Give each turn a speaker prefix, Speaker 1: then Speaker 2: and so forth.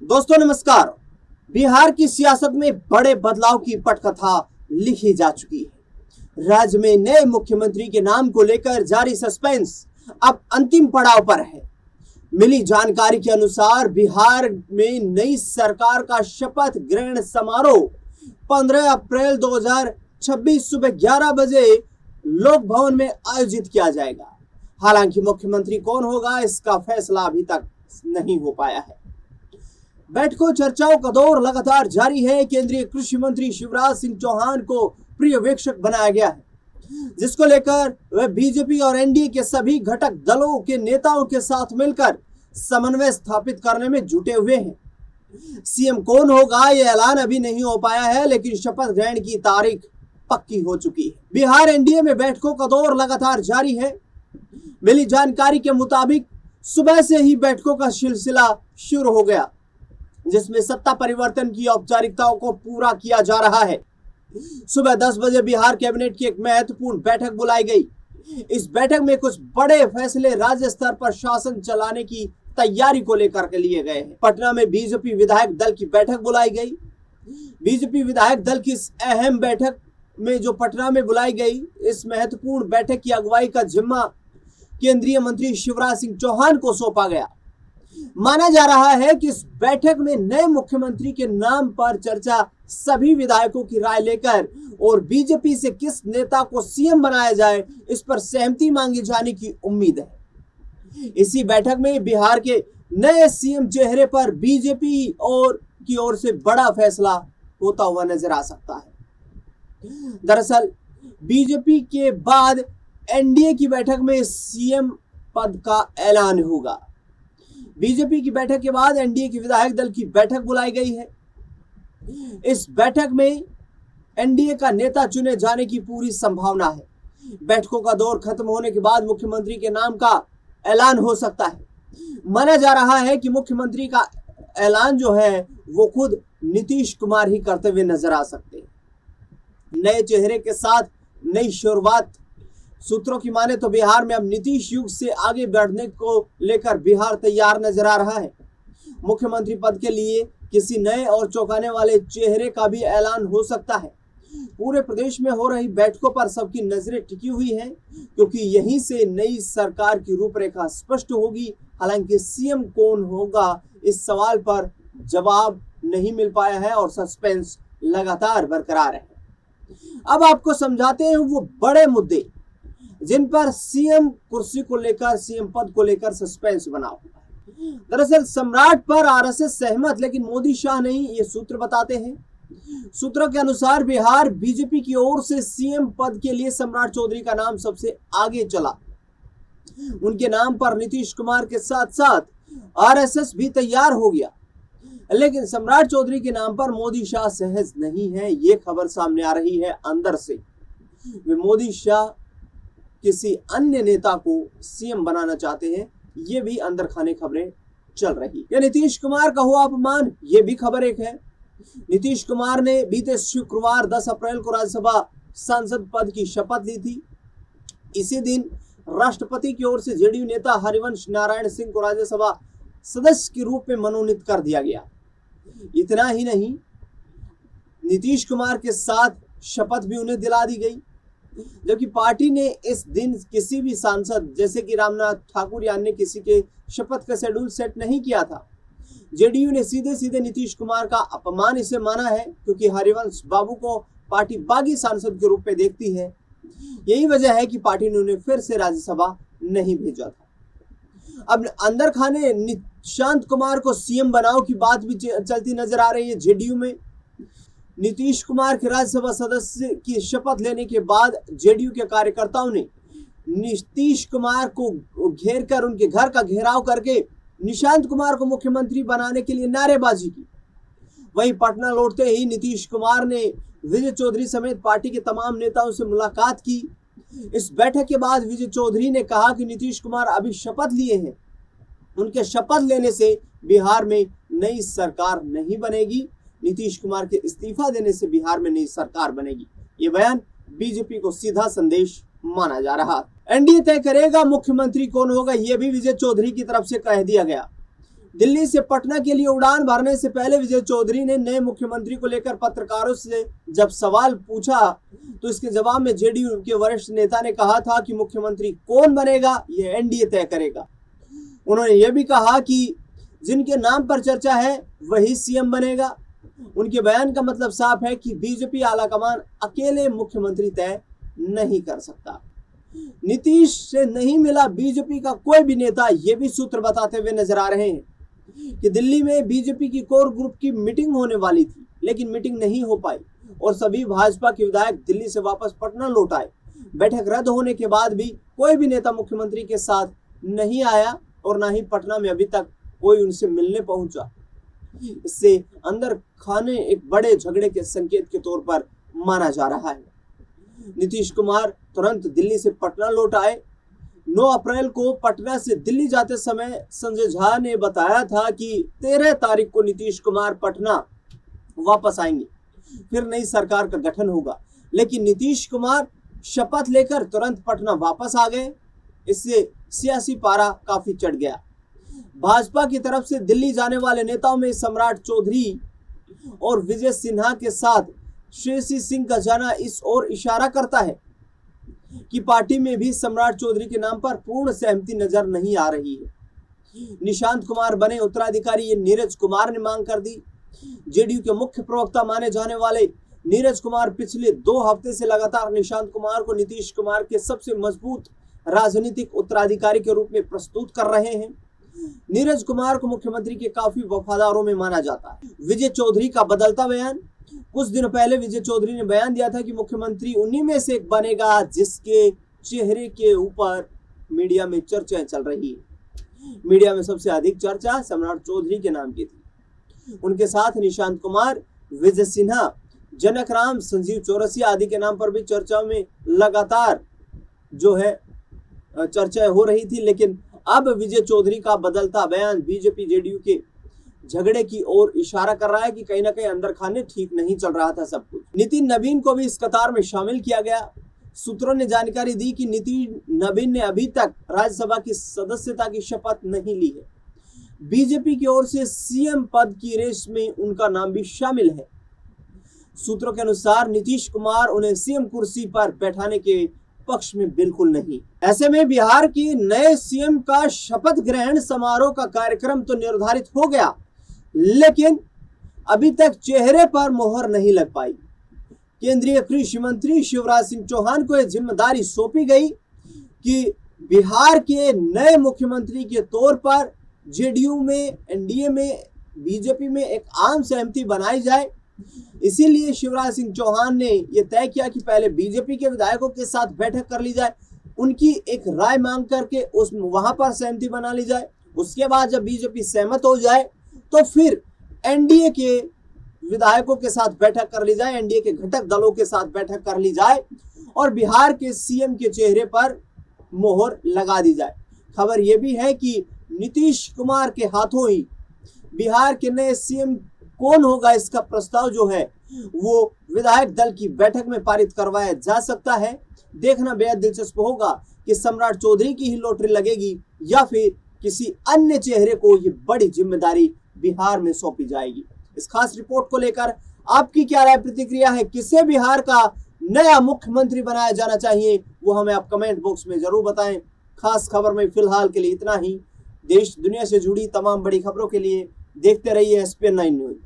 Speaker 1: दोस्तों नमस्कार। बिहार की सियासत में बड़े बदलाव की पटकथा लिखी जा चुकी है। राज्य में नए मुख्यमंत्री के नाम को लेकर जारी सस्पेंस अब अंतिम पड़ाव पर है। मिली जानकारी के अनुसार बिहार में नई सरकार का शपथ ग्रहण समारोह 15 अप्रैल 2026 सुबह 11 बजे लोक भवन में आयोजित किया जाएगा। हालांकि मुख्यमंत्री कौन होगा इसका फैसला अभी तक नहीं हो पाया है। बैठकों चर्चाओं का दौर लगातार जारी है। केंद्रीय कृषि मंत्री शिवराज सिंह चौहान को पर्यवेक्षक बनाया गया है, जिसको लेकर वह बीजेपी और एनडीए के सभी घटक दलों के नेताओं के साथ मिलकर समन्वय स्थापित करने में जुटे हुए हैं। सीएम कौन होगा यह ऐलान अभी नहीं हो पाया है, लेकिन शपथ ग्रहण की तारीख पक्की हो चुकी है। बिहार एनडीए में बैठकों का दौर लगातार जारी है। मिली जानकारी के मुताबिक सुबह से ही बैठकों का सिलसिला शुरू हो गया, जिसमें सत्ता परिवर्तन की औपचारिकताओं को पूरा किया जा रहा है। सुबह 10 बजे बिहार कैबिनेट की एक महत्वपूर्ण बैठक बुलाई गई। इस बैठक में कुछ बड़े फैसले राज्य स्तर पर शासन चलाने की तैयारी को लेकर के लिए गए हैं। पटना में बीजेपी विधायक दल की बैठक बुलाई गई। बीजेपी विधायक दल की इस अहम बैठक में जो पटना में बुलाई गई, इस महत्वपूर्ण बैठक की अगुवाई का जिम्मा केंद्रीय मंत्री शिवराज सिंह चौहान को सौंपा गया। माना जा रहा है कि इस बैठक में नए मुख्यमंत्री के नाम पर चर्चा सभी विधायकों की राय लेकर और बीजेपी से किस नेता को सीएम बनाया जाए इस पर सहमति मांगी जाने की उम्मीद है। इसी बैठक में बिहार के नए सीएम चेहरे पर बीजेपी की ओर से बड़ा फैसला होता हुआ नजर आ सकता है। दरअसल बीजेपी के बाद एनडीए की बैठक में सीएम पद का ऐलान होगा। बीजेपी की बैठक के बाद एनडीए की विधायक दल की बैठक बुलाई गई है। इस बैठक में एनडीए का नेता चुने जाने की पूरी संभावना है। बैठकों का दौर खत्म होने के बाद मुख्यमंत्री के नाम का ऐलान हो सकता है। माना जा रहा है कि मुख्यमंत्री का ऐलान जो है वो खुद नीतीश कुमार ही करते हुए नजर आ सकते हैं। नए चेहरे के साथ नई शुरुआत। सूत्रों की माने तो बिहार में अब नीतीश युग से आगे बढ़ने को लेकर बिहार तैयार नजर आ रहा है। मुख्यमंत्री पद के लिए किसी नए और चौंकाने वाले चेहरे का भी ऐलान हो सकता है। पूरे प्रदेश में हो रही बैठकों पर सबकी नजरें टिकी हुई हैं, क्योंकि यहीं से नई सरकार की रूपरेखा स्पष्ट होगी। हालांकि सीएम कौन होगा इस सवाल पर जवाब नहीं मिल पाया है और सस्पेंस लगातार बरकरार है। अब आपको समझाते हैं वो बड़े मुद्दे जिन पर सीएम कुर्सी को लेकर, सीएम पद को लेकर सस्पेंस बना हुआ है। दरअसल सम्राट पर आरएसएस सहमत, लेकिन मोदी शाह नहीं, ये सूत्र बताते हैं। सूत्रों के अनुसार बिहार बीजेपी की ओर से सीएम पद के लिए सम्राट चौधरी का नाम सबसे आगे चला। उनके नाम पर नीतीश कुमार के साथ साथ आरएसएस भी तैयार हो गया, लेकिन सम्राट चौधरी के नाम पर मोदी शाह सहज नहीं है। ये खबर सामने आ रही है अंदर से। वे मोदी शाह किसी अन्य नेता को सीएम बनाना चाहते हैं, ये भी अंदर खाने खबरें चल रही है। नीतीश कुमार का हुआ अपमान, ये भी खबर एक है। नीतीश कुमार ने बीते शुक्रवार 10 अप्रैल को राज्यसभा सांसद पद की शपथ ली थी। इसी दिन राष्ट्रपति की ओर से जेडीयू नेता हरिवंश नारायण सिंह को राज्यसभा सदस्य के रूप में मनोनीत कर दिया गया। इतना ही नहीं, नीतीश कुमार के साथ शपथ भी उन्हें दिला दी गई। जबकि पार्टी ने इस दिन किसी भी सांसद जैसे कि रामनाथ ठाकुर या अन्य किसी के शपथ का शेड्यूल सेट नहीं किया था। जेडीयू ने सीधे सीधे नीतीश कुमार का अपमान इसे माना है, क्योंकि हरिवंश बाबू को पार्टी बागी सांसद के रूप में देखती है। यही वजह है कि पार्टी ने उन्हें फिर से राज्यसभा नहीं भेजा था। अब अंदर खाने निशांत कुमार को सीएम बनाओ की बात भी चलती नजर आ रही है जेडीयू में। नीतीश कुमार के राज्यसभा सदस्य की शपथ लेने के बाद जेडीयू के कार्यकर्ताओं ने नीतीश कुमार को घेर कर उनके घर का घेराव करके निशांत कुमार को मुख्यमंत्री बनाने के लिए नारेबाजी की। वहीं पटना लौटते ही नीतीश कुमार ने विजय चौधरी समेत पार्टी के तमाम नेताओं से मुलाकात की। इस बैठक के बाद विजय चौधरी ने कहा कि नीतीश कुमार अभी शपथ लिए हैं, उनके शपथ लेने से बिहार में नई सरकार नहीं बनेगी। नीतीश कुमार के इस्तीफा देने से बिहार में नई सरकार बनेगी। ये बयान बीजेपी को सीधा संदेश माना जा रहा। एनडीए तय करेगा मुख्यमंत्री कौन होगा, यह भी विजय चौधरी की तरफ से कह दिया गया। दिल्ली से पटना के लिए उड़ान भरने से पहले विजय चौधरी ने नए मुख्यमंत्री को लेकर पत्रकारों से जब सवाल पूछा तो इसके जवाब में जेडीयू के वरिष्ठ नेता ने कहा था कि मुख्यमंत्री कौन बनेगा यह एनडीए तय करेगा। उन्होंने यह भी कहा कि जिनके नाम पर चर्चा है वही सीएम बनेगा। उनके बयान का मतलब साफ है कि बीजेपी आलाकमान अकेले मुख्यमंत्री तय नहीं कर सकता। नीतीश से नहीं मिला बीजेपी का कोई भी नेता, ये भी सूत्र बताते हुए नजर आ रहे हैं कि दिल्ली में बीजेपी की कोर ग्रुप की मीटिंग होने वाली थी, लेकिन मीटिंग नहीं हो पाई और सभी भाजपा के विधायक दिल्ली से वापस पटना लौट आए। बैठक रद्द होने के बाद भी कोई भी नेता मुख्यमंत्री के साथ नहीं आया और ना ही पटना में अभी तक कोई उनसे मिलने पहुंचा। इससे अंदर खाने एक बड़े झगड़े के संकेत के तौर पर माना जा रहा है। नीतीश कुमार तुरंत दिल्ली से पटना लौट आए। 9 अप्रैल को पटना से दिल्ली जाते समय संजय झा ने बताया था कि 13 तारीख को नीतीश कुमार पटना वापस आएंगे, फिर नई सरकार का गठन होगा। लेकिन नीतीश कुमार शपथ लेकर तुरंत पटना वापस आ गए। इससे सियासी पारा काफी चढ़ गया। भाजपा की तरफ से दिल्ली जाने वाले नेताओं में सम्राट चौधरी और विजय सिन्हा के साथ श्रेयसी सिंह का जाना इस ओर इशारा करता है कि पार्टी में भी सम्राट चौधरी के नाम पर पूर्ण सहमति नजर नहीं आ रही है। निशांत कुमार बने उत्तराधिकारी, ये नीरज कुमार ने मांग कर दी। जेडीयू के मुख्य प्रवक्ता माने जाने वाले नीरज कुमार पिछले 2 हफ्ते से लगातार निशांत कुमार को नीतीश कुमार के सबसे मजबूत राजनीतिक उत्तराधिकारी के रूप में प्रस्तुत कर रहे हैं। नीरज कुमार को मुख्यमंत्री के काफी वफादारों में माना जाता है। विजय चौधरी का बदलता बयान। कुछ दिन पहले विजय चौधरी ने बयान दिया था कि मुख्यमंत्री उन्हीं में से एक बनेगा जिसके चेहरे के ऊपर मीडिया में चर्चाएं चल रही है। मीडिया में सबसे अधिक चर्चा सम्राट चौधरी के नाम की थी। उनके साथ निशांत कुमार, विजय सिन्हा, जनक राम, संजीव चौरसिया आदि के नाम पर भी चर्चाओं में लगातार जो है चर्चाएं हो रही थी। लेकिन अब विजय चौधरी का बदलता बयान बीजेपी जेडीयू के झगड़े की ओर इशारा कर रहा है कि कहीं ना कहीं अंदर खाने ठीक नहीं चल रहा था सब कुछ। नितिन नवीन को भी इस कतार में शामिल किया गया। सूत्रों ने जानकारी दी कि नितिन नवीन ने अभी तक राज्यसभा की सदस्यता की शपथ नहीं ली है। बीजेपी की ओर से सीएम पद की रेस में उनका नाम भी शामिल है। सूत्रों के अनुसार नीतीश कुमार उन्हें सीएम कुर्सी पर बैठाने के पक्ष में बिल्कुल नहीं। ऐसे में बिहार की नए सीएम का शपथ ग्रहण समारोह का कार्यक्रम तो निर्धारित हो गया, लेकिन अभी तक चेहरे पर मोहर नहीं लग पाई। केंद्रीय कृषि मंत्री शिवराज सिंह चौहान को यह जिम्मेदारी सौंपी गई कि बिहार के नए मुख्यमंत्री के तौर पर जेडीयू में, एनडीए में, बीजेपी में एक आम सहमति बनाई जाए। इसीलिए शिवराज सिंह चौहान ने यह तय किया कि पहले बीजेपी के विधायकों के साथ बैठक कर ली जाए, उनकी एक राय मांग करके वहां पर सहमति बना ली जाए। उसके बाद जब बीजेपी सहमत हो जाए तो फिर एनडीए के विधायकों के साथ बैठक कर ली जाए, एनडीए के घटक दलों के साथ बैठक कर ली जाए और बिहार के सीएम के चेहरे पर मोहर लगा दी जाए। खबर यह भी है कि नीतीश कुमार के हाथों ही बिहार के नए सीएम कौन होगा, इसका प्रस्ताव जो है वो विधायक दल की बैठक में पारित करवाया जा सकता है। देखना बेहद दिलचस्प होगा कि सम्राट चौधरी की ही लॉटरी लगेगी या फिर किसी अन्य चेहरे को ये बड़ी जिम्मेदारी बिहार में सौंपी जाएगी। इस खास रिपोर्ट को लेकर आपकी क्या राय, प्रतिक्रिया है? किसे बिहार का नया मुख्यमंत्री बनाया जाना चाहिए, वो हमें आप कमेंट बॉक्स में जरूर बताएं। खास खबर में फिलहाल के लिए इतना ही। देश दुनिया से जुड़ी तमाम बड़ी खबरों के लिए देखते रहिए SPN 9 न्यूज।